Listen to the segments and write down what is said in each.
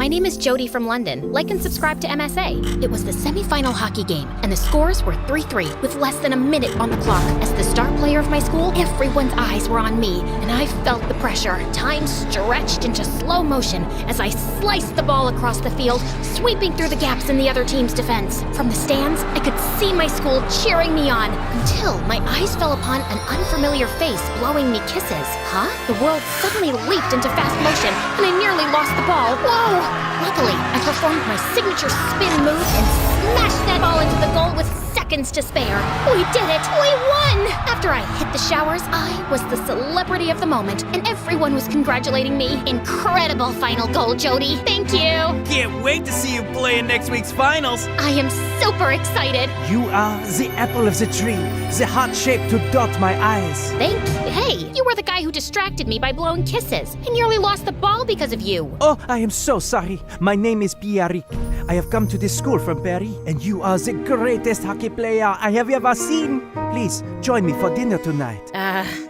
My name is Jody from London. Like and subscribe to MSA. It was the semifinal hockey game, and the scores were 3-3 with less than a minute on the clock. As the star player of my school, everyone's eyes were on me, and I felt the pressure. Time stretched into slow motion as I sliced the ball across the field, sweeping through the gaps in the other team's defense. From the stands, I could see my school cheering me on until my eyes fell upon an unfamiliar face blowing me kisses. Huh? The world suddenly leaped into fast motion, and I nearly lost the ball. Whoa! Luckily, I performed my signature spin move and smashed that ball into the goal with seconds to spare. We did it! We won! After I hit the showers, I was the celebrity of the moment, and everyone was congratulating me. Incredible final goal, Jody. Thank you! Can't wait to see you play in next week's finals. I am super excited. You are the apple of the tree, the heart shape to dot my eyes. Hey, you were the guy who distracted me by blowing kisses. I nearly lost the ball because of you. Oh, I am so sorry. My name is Pierrick. I have come to this school from Paris, and you are the greatest hockey player I have ever seen. Please, join me for dinner tonight.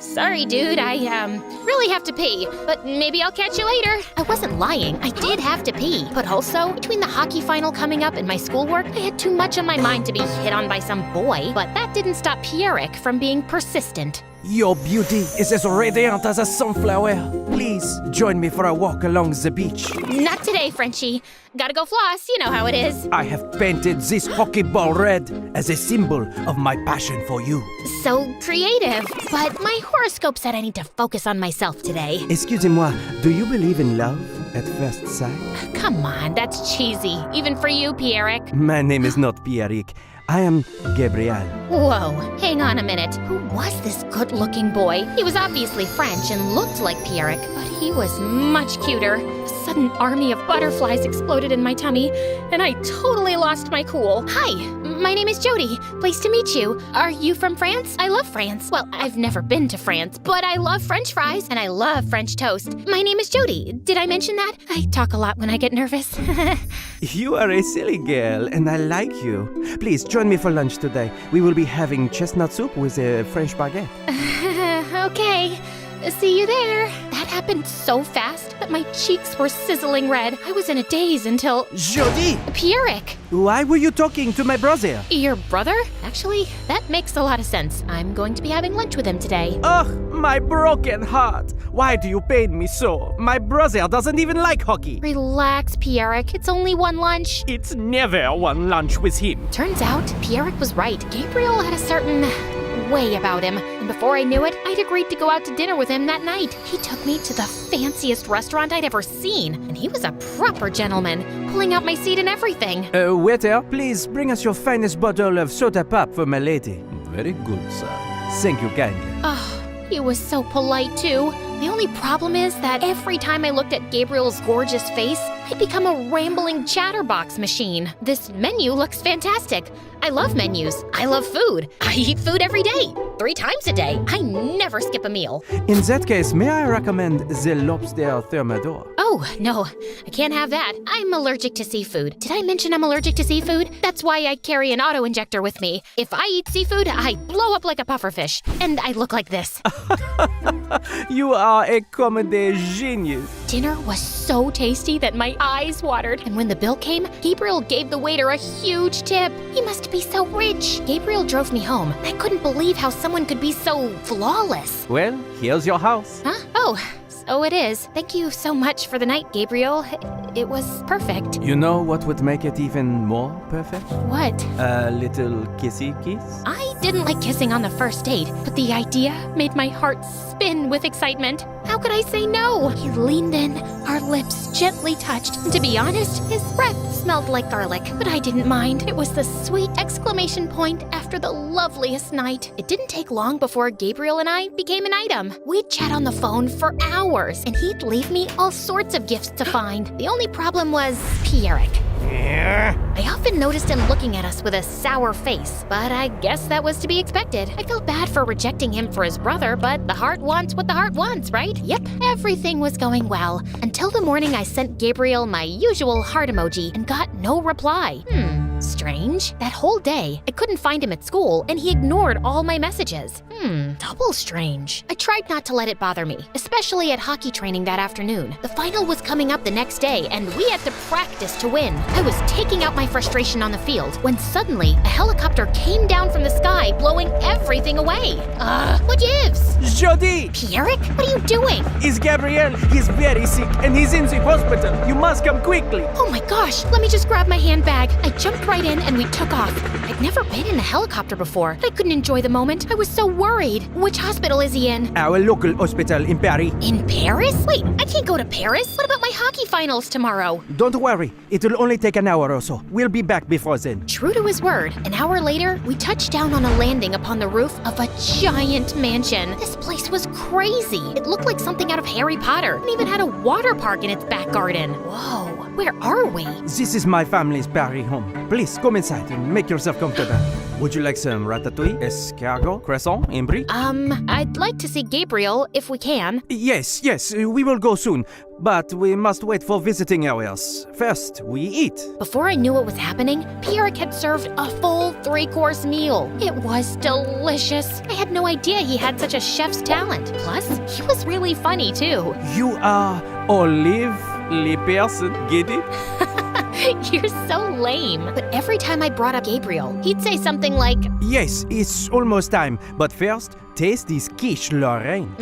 Sorry, dude. I really have to pee, but maybe I'll catch you later. I wasn't lying. I did have to pee. But also, between the hockey final coming up and my schoolwork, I had too much on my mind to be hit on by some boy. But that didn't stop Pierrick from being persistent. Your beauty is as radiant as a sunflower. Please, join me for a walk along the beach. Not today, Frenchie. Gotta go floss. You know how it is. I have painted this hockey ball red as a symbol of my passion for you. So creative. But my horoscope said I need to focus on myself today. Excusez-moi, do you believe in love at first sight? Come on, that's cheesy. Even for you, Pierrick. My name is not Pierrick. I am Gabriel. Whoa, hang on a minute. Who was this good-looking boy? He was obviously French and looked like Pierrick, but he was much cuter. A sudden army of butterflies exploded in my tummy, and I totally lost my cool. Hi, my name is Jody. Pleased to meet you. Are you from France? I love France. Well, I've never been to France, but I love French fries, and I love French toast. My name is Jody. Did I mention that? I talk a lot when I get nervous. You are a silly girl, and I like you. Please, join me for lunch today. We will be having chestnut soup with a French baguette. Okay. See you there. That happened so fast that my cheeks were sizzling red. I was in a daze until... Jody! Pierrick! Why were you talking to my brother? Your brother? Actually, that makes a lot of sense. I'm going to be having lunch with him today. Ugh, my broken heart. Why do you pain me so? My brother doesn't even like hockey. Relax, Pierrick. It's only one lunch. It's never one lunch with him. Turns out, Pierrick was right. Gabriel had a certain way about him. And before I knew it, I'd agreed to go out to dinner with him that night. He took me to the fanciest restaurant I'd ever seen. And he was a proper gentleman, pulling out my seat and everything. Waiter, please bring us your finest bottle of soda pop for my lady. Very good, sir. Thank you kindly. Oh, he was so polite, too. The only problem is that every time I looked at Gabriel's gorgeous face, I'd become a rambling chatterbox machine. This menu looks fantastic. I love menus. I love food. I eat food every day, 3 times a day. I never skip a meal. In that case, may I recommend the lobster thermidor? Oh, no, I can't have that. I'm allergic to seafood. Did I mention I'm allergic to seafood? That's why I carry an auto-injector with me. If I eat seafood, I blow up like a pufferfish. And I look like this. You are a comedy genius. Dinner was so tasty that my eyes watered. And when the bill came, Gabriel gave the waiter a huge tip. He must be so rich. Gabriel drove me home. I couldn't believe how someone could be so flawless. Well, here's your house. Huh? Oh, so it is. Thank you so much for the night, Gabriel. It was perfect. You know what would make it even more perfect? What? A little kissy kiss? I didn't like kissing on the first date, but the idea made my heart spin with excitement. How could I say no? He leaned in, our lips gently touched, and to be honest, his breath smelled like garlic, but I didn't mind. It was the sweet exclamation point after the loveliest night. It didn't take long before Gabriel and I became an item. We'd chat on the phone for hours, and he'd leave me all sorts of gifts to find. The only problem was Pierrick. I often noticed him looking at us with a sour face, but I guess that was to be expected. I felt bad for rejecting him for his brother, but the heart wants what the heart wants, right? Yep, everything was going well, until the morning I sent Gabriel my usual heart emoji and got no reply. Strange. That whole day, I couldn't find him at school, and he ignored all my messages. Double strange. I tried not to let it bother me, especially at hockey training that afternoon. The final was coming up the next day, and we had to practice to win. I was taking out my frustration on the field when suddenly a helicopter came down from the sky, blowing everything away. What gives? Jody! Pierrick, what are you doing? Is Gabriel? He's very sick and he's in the hospital. You must come quickly. Oh my gosh, let me just grab my handbag. I jumped right in and we took off. I'd never been in a helicopter before. I couldn't enjoy the moment. I was so worried. Which hospital is he in? Our local hospital in Paris. In Paris? Wait, I can't go to Paris. What about my hockey finals tomorrow? Don't worry, it will only take an hour or so. We'll be back before then. True to his word, an hour later, we touched down on a landing upon the roof of a giant mansion. This place was crazy. It looked like something out of Harry Potter and even had a water park in its back garden. Whoa, where are we? This is my family's Paris home. Please come inside and make yourself comfortable. Would you like some ratatouille, escargot, croissant, and brie? I'd like to see Gabriel if we can. Yes, we will go soon. But we must wait for visiting hours. First, we eat. Before I knew what was happening, Pierrick had served a full 3-course meal. It was delicious. I had no idea he had such a chef's talent. Plus, he was really funny too. You are Olive, le person, get it? You're so lame. But every time I brought up Gabriel, he'd say something like, Yes, it's almost time. But first, taste this quiche Lorraine.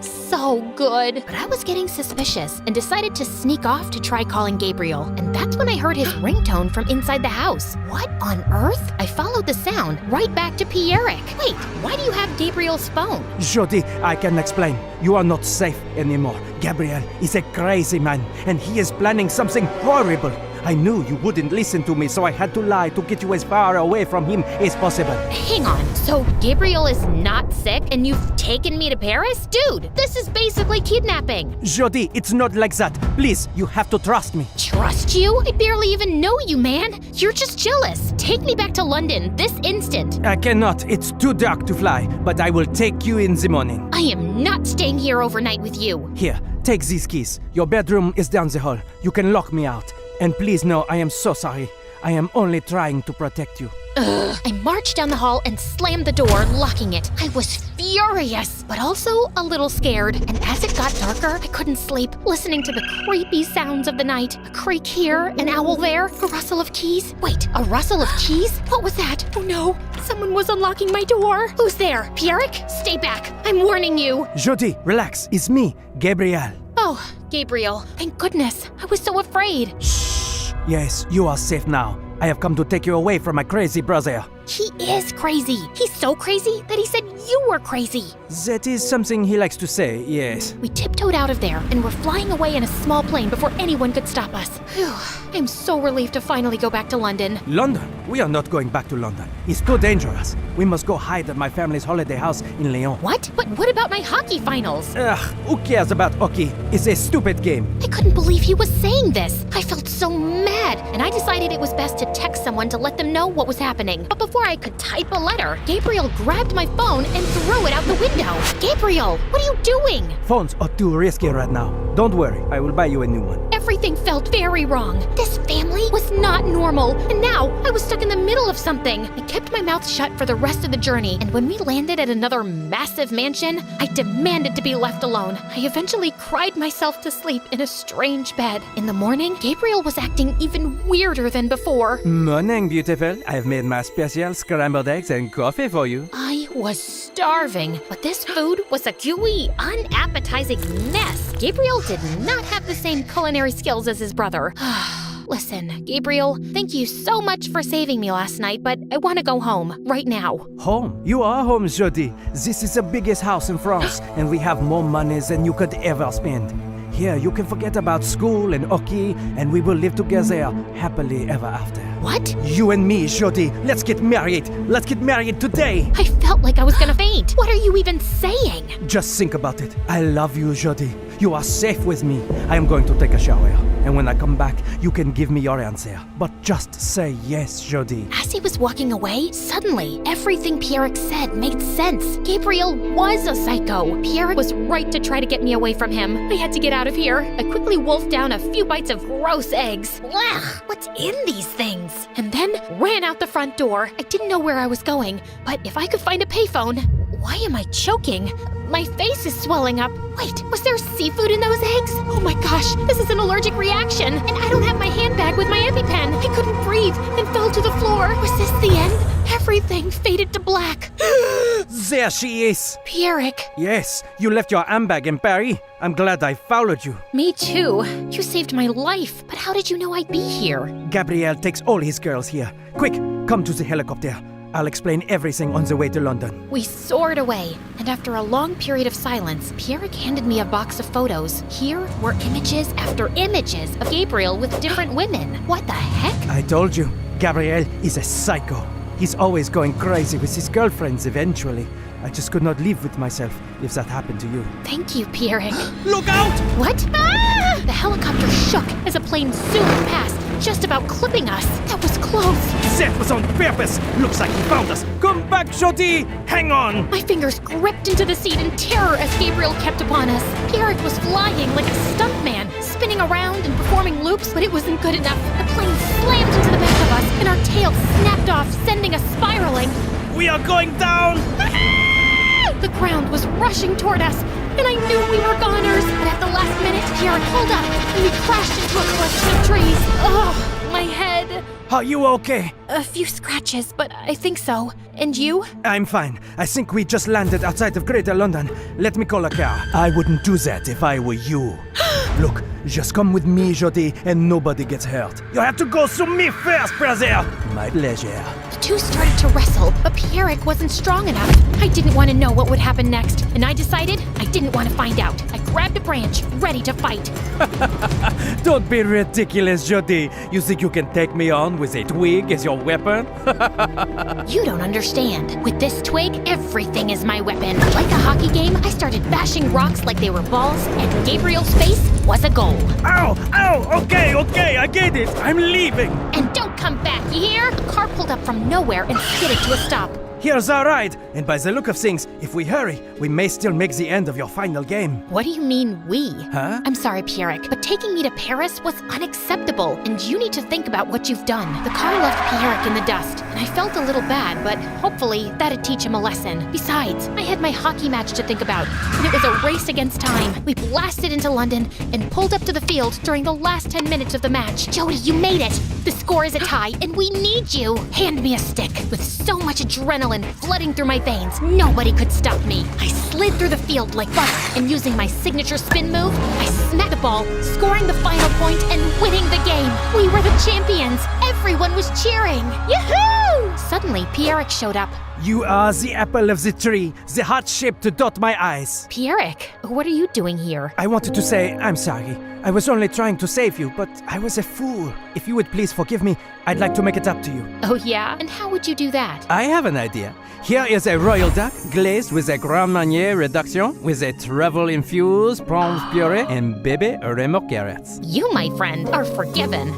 So good. But I was getting suspicious and decided to sneak off to try calling Gabriel. And that's when I heard his ringtone from inside the house. What on earth? I followed the sound right back to Pierrick. Wait, why do you have Gabriel's phone? Jody, I can explain. You are not safe anymore. Gabriel is a crazy man, and he is planning something horrible. I knew you wouldn't listen to me, so I had to lie to get you as far away from him as possible. Hang on, so Gabriel is not sick and you've taken me to Paris? Dude, this is basically kidnapping. Jody, it's not like that. Please, you have to trust me. Trust you? I barely even know you, man. You're just jealous. Take me back to London this instant. I cannot. It's too dark to fly, but I will take you in the morning. I am not staying here overnight with you. Here, take these keys. Your bedroom is down the hall. You can lock me out. And please know I am so sorry. I am only trying to protect you. I marched down the hall and slammed the door, locking it. I was furious, but also a little scared. And as it got darker, I couldn't sleep, listening to the creepy sounds of the night. A creak here, an owl there, a rustle of keys. Wait, a rustle of keys? What was that? Oh no, someone was unlocking my door. Who's there? Pierrick? Stay back. I'm warning you. Jody, relax. It's me, Gabriel. Oh, Gabriel. Thank goodness. I was so afraid. Shh. Yes, you are safe now. I have come to take you away from my crazy brother. He is crazy. He's so crazy that he said you were crazy. That is something he likes to say, yes. We tiptoed out of there and were flying away in a small plane before anyone could stop us. Phew. I'm so relieved to finally go back to London. London? We are not going back to London. It's too dangerous. We must go hide at my family's holiday house in Lyon. What? But what about my hockey finals? Ugh, who cares about hockey? It's a stupid game. I couldn't believe he was saying this. I felt so mad, and I decided it was best to text someone to let them know what was happening. But before I could type a letter, Gabriel grabbed my phone and threw it out the window. Gabriel, what are you doing? Phones are too risky right now. Don't worry, I will buy you a new one. Everything felt very wrong. This family was not normal, and now I was stuck in the middle of something. I kept my mouth shut for the rest of the journey, and when we landed at another massive mansion, I demanded to be left alone. I eventually cried myself to sleep in a strange bed. In the morning, Gabriel was acting even weirder than before. Morning, beautiful. I have made my special scrambled eggs and coffee for you. I was starving, but this food was a gooey, unappetizing mess. Gabriel did not have the same culinary skills as his brother. Listen, Gabriel, thank you so much for saving me last night, but I want to go home, right now. Home? You are home, Jody. This is the biggest house in France, and we have more money than you could ever spend. Here, you can forget about school and hockey, and we will live together happily ever after. What? You and me, Jody. Let's get married. Let's get married today. I felt like I was gonna faint. What are you even saying? Just think about it. I love you, Jody. You are safe with me. I am going to take a shower. And when I come back, you can give me your answer. But just say yes, Jody. As he was walking away, suddenly, everything Pierrick said made sense. Gabriel was a psycho. Pierrick was right to try to get me away from him. I had to get out of here. I quickly wolfed down a few bites of gross eggs. Ugh, what's in these things? And then ran out the front door. I didn't know where I was going, but if I could find a payphone... Why am I choking? My face is swelling up. Wait, was there seafood in those eggs? Oh my gosh, this is an allergic reaction. And I don't have my handbag with my EpiPen. I couldn't breathe and fell to the floor. Was this the end? Everything faded to black. There she is. Pierrick. Yes, you left your handbag in Paris. I'm glad I followed you. Me too. You saved my life. But how did you know I'd be here? Gabriel takes all his girls here. Quick, come to the helicopter. I'll explain everything on the way to London. We soared away, and after a long period of silence, Pierrick handed me a box of photos. Here were images after images of Gabriel with different women. What the heck? I told you, Gabriel is a psycho. He's always going crazy with his girlfriends eventually. I just could not live with myself if that happened to you. Thank you, Pierrick. Look out! What? Ah! The helicopter shook as a plane zoomed past, just about clipping us. That was close. That was on purpose. Looks like he found us. Come back, Jody. Hang on. My fingers gripped into the seat in terror as Gabriel kept upon us. Pierrick was flying like a stuntman, spinning around and performing loops, but it wasn't good enough. The plane slammed into the back of us, and our tails snapped off, sending us spiraling. We are going down! The ground was rushing toward us, and I knew we were goners. But at the last minute, Pierrick pulled up, and we crashed into a collection of trees. Ugh, my head. Are you okay? A few scratches, but I think so. And you? I'm fine. I think we just landed outside of Greater London. Let me call a car. I wouldn't do that if I were you. Look, just come with me, Jody, and nobody gets hurt. You have to go through me first, brother. My pleasure. The two started to wrestle, but Pierrick wasn't strong enough. I didn't want to know what would happen next, and I decided I didn't want to find out. I grabbed a branch, ready to fight. Don't be ridiculous, Jody. You think you can take me on with a twig as your weapon? You don't understand. With this twig, everything is my weapon. Like a hockey game, I started bashing rocks like they were balls, and Gabriel's face was a goal. Ow! Ow! Okay, I get it. I'm leaving. And don't come back, you hear? A car pulled up from nowhere and skidded to a stop. Here's our ride, and by the look of things, if we hurry, we may still make the end of your final game. What do you mean, we? Huh? I'm sorry, Pierrick, but taking me to Paris was unacceptable, and you need to think about what you've done. The car left Pierrick in the dust, and I felt a little bad, but hopefully that'd teach him a lesson. Besides, I had my hockey match to think about, and it was a race against time. We blasted into London and pulled up to the field during the last 10 minutes of the match. Jody, you made it! The score is a tie, and we need you! Hand me a stick. With so much adrenaline flooding through my veins, nobody could stop me. I slid through the field like butter, and using my signature spin move, I smacked the ball, scoring the final point and winning the game. We were the champions. Everyone was cheering. Yahoo! Suddenly, Pierrick showed up. You are the apple of the tree, the hot shape to dot my eyes. Pierrick, what are you doing here? I wanted to say I'm sorry. I was only trying to save you, but I was a fool. If you would please forgive me, I'd like to make it up to you. Oh yeah? And how would you do that? I have an idea. Here is a royal duck glazed with a Grand Marnier reduction with a travel-infused prawns puree and bebe remorque carrots. You, my friend, are forgiven.